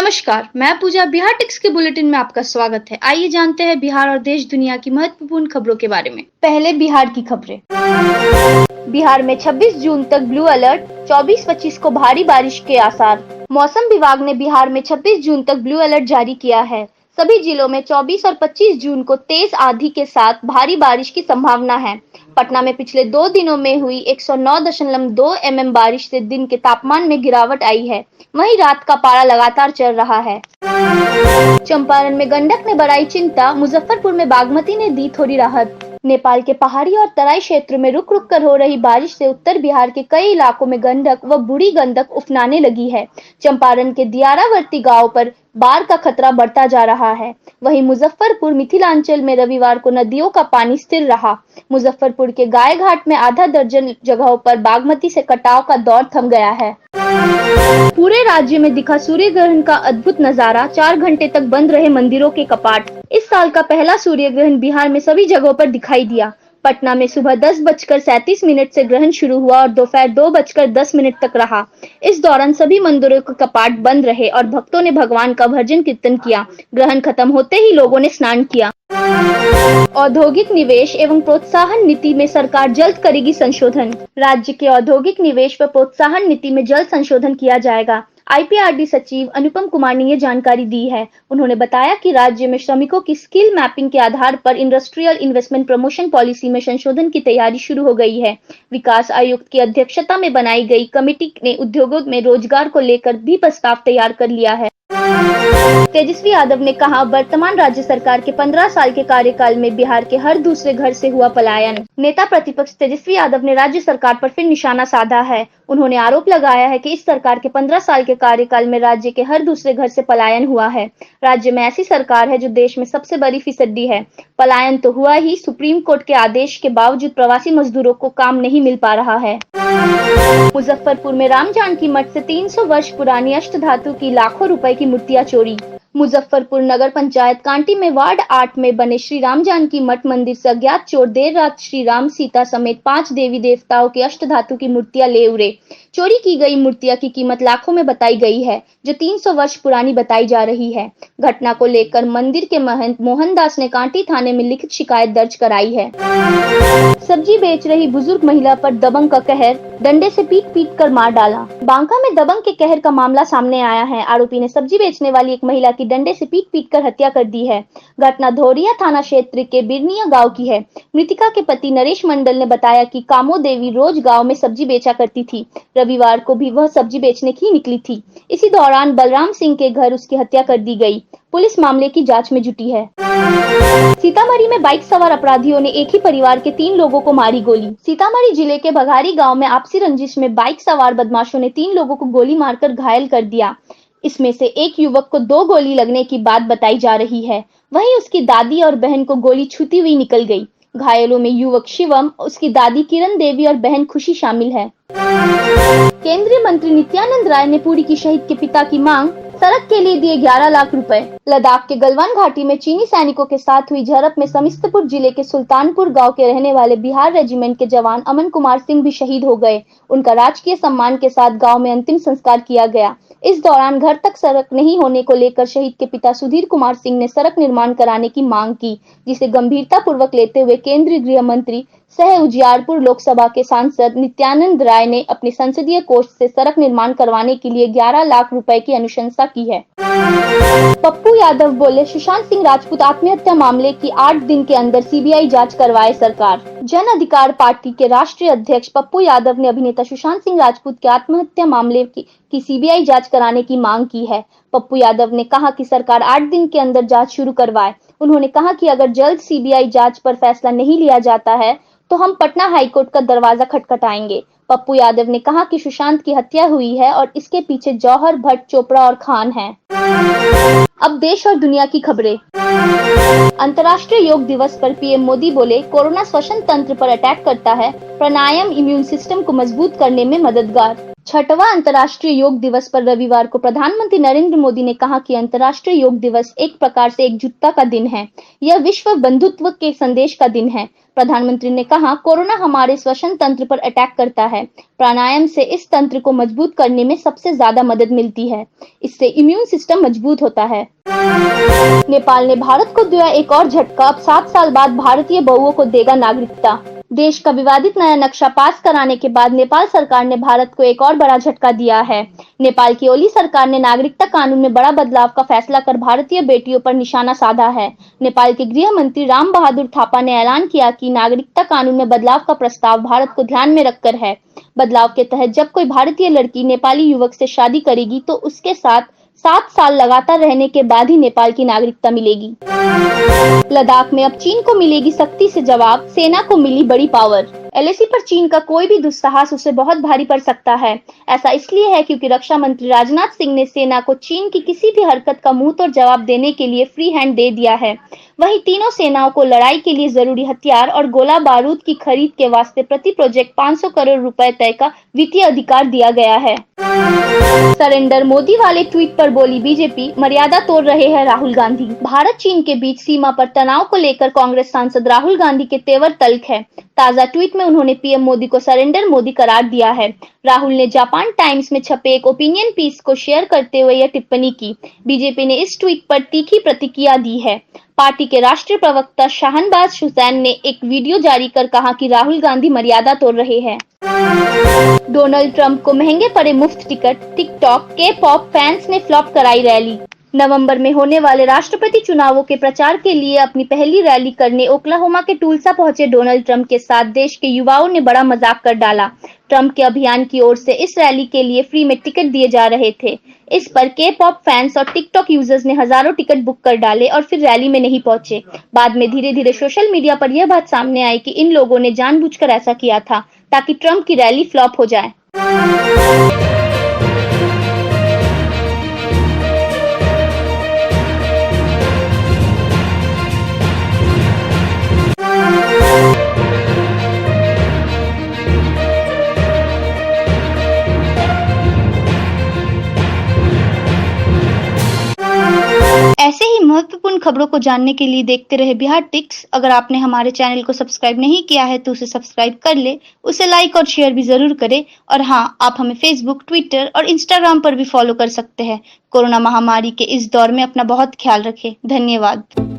नमस्कार, मैं पूजा। बिहार टिक्स के बुलेटिन में आपका स्वागत है। आइए जानते हैं बिहार और देश दुनिया की महत्वपूर्ण खबरों के बारे में। पहले बिहार की खबरें। बिहार में 26 जून तक ब्लू अलर्ट, 24-25 को भारी बारिश के आसार। मौसम विभाग ने बिहार में 26 जून तक ब्लू अलर्ट जारी किया है। सभी जिलों में 24 और 25 जून को तेज आंधी के साथ भारी बारिश की संभावना है। पटना में पिछले 2 दिनों में हुई 109.2 mm बारिश से दिन के तापमान में गिरावट आई है। वहीं रात का पारा लगातार चढ़ रहा है। चंपारण में गंडक ने बढ़ाई चिंता, मुजफ्फरपुर में बागमती ने दी थोड़ी राहत। नेपाल के पहाड़ी और तराई क्षेत्रों में रुक रुक कर हो रही बारिश से उत्तर बिहार के कई इलाकों में गंडक व बूढ़ी गंडक उफनाने लगी है। चंपारण के दियारावर्ती गांव पर बाढ़ का खतरा बढ़ता जा रहा है। वहीं मुजफ्फरपुर मिथिलांचल में रविवार को नदियों का पानी स्थिर रहा। मुजफ्फरपुर के गाय घाट में आधा दर्जन जगहों पर बागमती से कटाव का दौर थम गया है। पूरे राज्य में दिखा सूर्य ग्रहण का अद्भुत नजारा, 4 घंटे तक बंद रहे मंदिरों के कपाट। इस साल का पहला सूर्य ग्रहण बिहार में सभी जगहों पर दिखाई दिया। पटना में सुबह 10:37 से ग्रहण शुरू हुआ और दोपहर 2:10 तक रहा। इस दौरान सभी मंदिरों के कपाट बंद रहे और भक्तों ने भगवान का भजन कीर्तन किया। ग्रहण खत्म होते ही लोगों ने स्नान किया। औद्योगिक निवेश एवं प्रोत्साहन नीति में सरकार जल्द करेगी संशोधन। राज्य के औद्योगिक निवेश व प्रोत्साहन नीति में जल्द संशोधन किया जाएगा। आईपीआरडी सचिव अनुपम कुमार ने ये जानकारी दी है। उन्होंने बताया कि राज्य में श्रमिकों की स्किल मैपिंग के आधार पर इंडस्ट्रियल इन्वेस्टमेंट प्रमोशन पॉलिसी में संशोधन की तैयारी शुरू हो गई है। विकास आयुक्त की अध्यक्षता में बनाई गई कमेटी ने उद्योगों में रोजगार को लेकर भी प्रस्ताव तैयार कर लिया है। तेजस्वी यादव ने कहा, वर्तमान राज्य सरकार के 15 साल के कार्यकाल में बिहार के हर दूसरे घर से हुआ पलायन। नेता प्रतिपक्ष तेजस्वी यादव ने राज्य सरकार पर फिर निशाना साधा है। उन्होंने आरोप लगाया है कि इस सरकार के 15 साल के कार्यकाल में राज्य के हर दूसरे घर से पलायन हुआ है। राज्य में ऐसी सरकार है जो देश में सबसे बड़ी फिसड्डी है। पलायन तो हुआ ही, सुप्रीम कोर्ट के आदेश के बावजूद प्रवासी मजदूरों को काम नहीं मिल पा रहा है। मुजफ्फरपुर में राम जानकी मठ से 300 वर्ष पुरानी अष्टधातु की लाखों रुपए की मूर्तियां चोरी। मुजफ्फरपुर नगर पंचायत कांटी में वार्ड 8 में बने श्री राम जानकी मठ मंदिर से अज्ञात चोर देर रात श्री राम, सीता समेत 5 देवी देवताओं की अष्टधातु की मूर्तियां ले उड़े। चोरी की गई मूर्तियां की कीमत लाखों में बताई गई है, जो 300 वर्ष पुरानी बताई जा रही है। घटना को लेकर मंदिर के महंत मोहनदास ने कांटी थाने में लिखित शिकायत दर्ज कराई है। सब्जी बेच रही बुजुर्ग महिला पर दबंग का कहर, डंडे से पीट कर मार डाला। बांका में दबंग के कहर का मामला सामने आया है। आरोपी ने सब्जी बेचने वाली एक महिला की डंडे से पीट कर हत्या कर दी है। घटना धोरिया थाना क्षेत्र के बिरनिया गांव की है। मृतिका के पति नरेश मंडल ने बताया कि कामो देवी रोज गांव में सब्जी बेचा करती थी। रविवार को भी वह सब्जी बेचने की निकली थी। इसी दौरान बलराम सिंह के घर उसकी हत्या कर दी गई। पुलिस मामले की जांच में जुटी है। सीतामढ़ी में बाइक सवार अपराधियों ने एक ही परिवार के 3 लोगों को मारी गोली। सीतामढ़ी जिले के बघारी गांव में आपसी रंजिश में बाइक सवार बदमाशों ने 3 लोगों को गोली मारकर घायल कर दिया। इसमें से एक युवक को 2 गोली लगने की बात बताई जा रही है। वहीं उसकी दादी और बहन को गोली छूती हुई निकल गई। घायलों में युवक शिवम, उसकी दादी किरण देवी और बहन खुशी शामिल है। केंद्रीय मंत्री नित्यानंद राय ने पुरी की शहीद के पिता की मांग, सड़क के लिए दिए 11 लाख रुपए। लद्दाख के गलवान घाटी में चीनी सैनिकों के साथ हुई झड़प में समिस्तपुर जिले के सुल्तानपुर गांव के रहने वाले बिहार रेजिमेंट के जवान अमन कुमार सिंह भी शहीद हो गए। उनका राजकीय सम्मान के साथ गांव में अंतिम संस्कार किया गया। इस दौरान घर तक सड़क नहीं होने को लेकर शहीद के पिता सुधीर कुमार सिंह ने सड़क निर्माण कराने की मांग की, जिसे गंभीरता पूर्वक लेते हुए केंद्रीय गृह मंत्री सह उजियारपुर लोकसभा के सांसद नित्यानंद राय ने अपने संसदीय कोष से सड़क निर्माण करवाने के लिए 11 लाख रुपए की अनुशंसा की है। पप्पू यादव बोले, सुशांत सिंह राजपूत आत्महत्या मामले की 8 दिन के अंदर सीबीआई जांच करवाए सरकार। जन अधिकार पार्टी के राष्ट्रीय अध्यक्ष पप्पू यादव ने अभिनेता सुशांत सिंह राजपूत के आत्महत्या मामले की सीबीआई जांच कराने की मांग की है। पप्पू यादव ने कहा कि सरकार 8 दिन के अंदर जांच शुरू करवाए। उन्होंने कहा कि अगर जल्द सीबीआई जांच पर फैसला नहीं लिया जाता है तो हम पटना हाईकोर्ट का दरवाजा खटखटाएंगे। पप्पू यादव ने कहा कि सुशांत की हत्या हुई है और इसके पीछे जौहर, भट्ट, चोपड़ा और खान हैं। अब देश और दुनिया की खबरें। अंतर्राष्ट्रीय योग दिवस पर पीएम मोदी बोले, कोरोना श्वसन तंत्र पर अटैक करता है, प्राणायाम इम्यून सिस्टम को मजबूत करने में मददगार। छठवां अंतर्राष्ट्रीय योग दिवस पर रविवार को प्रधानमंत्री नरेंद्र मोदी ने कहा कि अंतर्राष्ट्रीय योग दिवस एक प्रकार से एकजुटता का दिन है। यह विश्व बंधुत्व के संदेश का दिन है। प्रधानमंत्री ने कहा, कोरोना हमारे श्वसन तंत्र पर अटैक करता है। प्राणायाम से इस तंत्र को मजबूत करने में सबसे ज्यादा मदद मिलती है। इससे इम्यून सिस्टम मजबूत होता है। नेपाल ने भारत को दिया एक और झटका। अब 7 साल बाद भारतीय बहुओं को देगा नागरिकता। देश का विवादित नया नक्शा पास कराने के बाद नेपाल सरकार ने भारत को एक और बड़ा झटका दिया है। नेपाल की ओली सरकार ने नागरिकता कानून में बड़ा बदलाव का फैसला कर भारतीय बेटियों पर निशाना साधा है। नेपाल के गृह मंत्री राम बहादुर थापा ने ऐलान किया कि नागरिकता कानून में बदलाव का प्रस्ताव भारत को ध्यान में रखकर है। बदलाव के तहत जब कोई भारतीय लड़की नेपाली युवक से शादी करेगी तो उसके साथ 7 साल लगातार रहने के बाद ही नेपाल की नागरिकता मिलेगी। लद्दाख में अब चीन को मिलेगी सख्ती से जवाब, सेना को मिली बड़ी पावर। एलएसी पर चीन का कोई भी दुस्साहस उसे बहुत भारी पड़ सकता है। ऐसा इसलिए है क्योंकि रक्षा मंत्री राजनाथ सिंह ने सेना को चीन की किसी भी हरकत का मुंह तोड़ जवाब देने के लिए फ्री हैंड दे दिया है। वहीं तीनों सेनाओं को लड़ाई के लिए जरूरी हथियार और गोला बारूद की खरीद के वास्ते प्रति प्रोजेक्ट 500 करोड़ रुपए तय का वित्तीय अधिकार दिया गया है। सरेंडर मोदी वाले ट्वीट पर बोली बीजेपी, मर्यादा तोड़ रहे हैं राहुल गांधी। भारत चीन के बीच सीमा पर तनाव को लेकर कांग्रेस सांसद राहुल गांधी के तेवर तल्ख है। ताजा ट्वीट में उन्होंने पीएम मोदी को सरेंडर मोदी करार दिया है। राहुल ने जापान टाइम्स में छपे एक ओपिनियन पीस को शेयर करते हुए यह टिप्पणी की। बीजेपी ने इस ट्वीट पर तीखी प्रतिक्रिया दी है। पार्टी के राष्ट्रीय प्रवक्ता शाहनवाज हुसैन ने एक वीडियो जारी कर कहा कि राहुल गांधी मर्यादा तोड़ रहे हैं। डोनाल्ड ट्रंप को महंगे पड़े मुफ्त टिकट, टिकटॉक के पॉप फैंस ने फ्लॉप कराई रैली। नवंबर में होने वाले राष्ट्रपति चुनावों के प्रचार के लिए अपनी पहली रैली करने ओक्लाहोमा के टुल्सा पहुंचे डोनाल्ड ट्रंप के साथ देश के युवाओं ने बड़ा मजाक कर डाला। ट्रंप के अभियान की ओर से इस रैली के लिए फ्री में टिकट दिए जा रहे थे। इस पर के पॉप फैंस और टिकटॉक यूजर्स ने हजारों टिकट बुक कर डाले और फिर रैली में नहीं पहुंचे। बाद में धीरे धीरे सोशल मीडिया पर यह बात सामने आई कि इन लोगों ने जानबूझकर ऐसा किया था ताकि ट्रंप की रैली फ्लॉप हो जाए। ऐसे ही महत्वपूर्ण खबरों को जानने के लिए देखते रहे बिहार टिक्स। अगर आपने हमारे चैनल को सब्सक्राइब नहीं किया है तो उसे सब्सक्राइब कर ले, उसे लाइक और शेयर भी जरूर करें। और हाँ, आप हमें फेसबुक, ट्विटर और इंस्टाग्राम पर भी फॉलो कर सकते हैं। कोरोना महामारी के इस दौर में अपना बहुत ख्याल रखें। धन्यवाद।